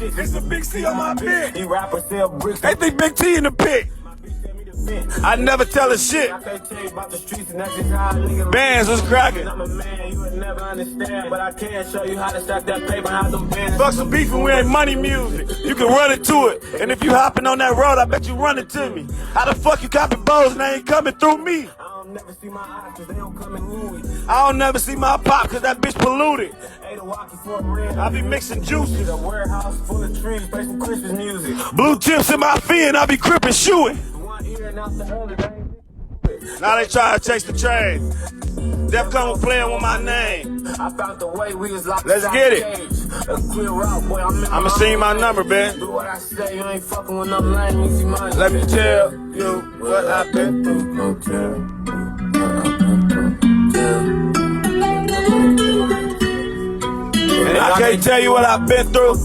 It's a big C on my pit. These rappers sell bricks. They think Big T in the pit. I never tell a shit. I can't tell you about the streets, and that's just how a nigga Bands was cracking. I'm a man, you would never understand, but I can show you how to stack that paper, how them bands. Fuck some beef and we ain't money music. You can run into it. And if you hopping on that road, I bet you run into me. How the fuck you copy bows and they ain't coming through me? I don't never see my eyes, cause they don't come in movie. I don't never see my pop cause that bitch polluted. Ate a walkie for a red. I be mixing juices. A warehouse full of trees, play some Christmas music. Blue chips in my feet and I be crippin' shooting. One ear and out the other, they ain't. Now they try to chase the train. Def Con playing with my name. I found the way we was locked Let's inside get the it. cage. A clear route, boy, I'ma send you my number, man. Do what I say, you ain't fucking with no lame, easy money. Let me tell you what I've been through. No tell. And I can't tell you what I've been through,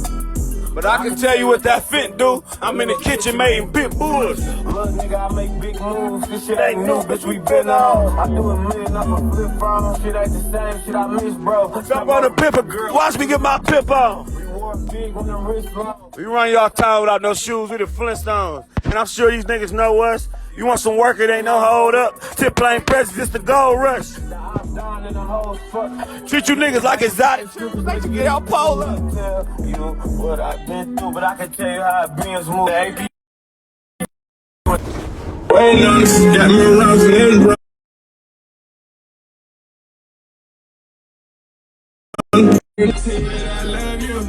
but I can tell you what that fit do. I'm in the kitchen making pit bulls. Little nigga, I make big moves. This shit ain't new, bitch, we been on. I do a million off a flip phone. Shit ain't the same shit I miss, bro. Jump on the pipper, girl. Watch me get my pip on. We wore big on the wrist long. We run y'all town without no shoes, we the Flintstones. And I'm sure these niggas know us. You want some work, it ain't no hold up. Tip plain presses, it's the gold rush. The ops down and the hoes fuck. Treat you niggas like exotic strippers, like you get out pole up. Tell you what I've been through, but I can tell you how it been smooth. AP. Wait on this, got me loving bro. I love you.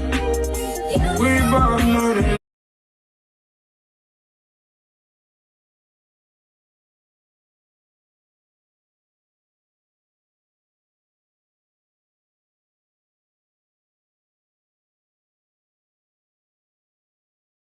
We both know that.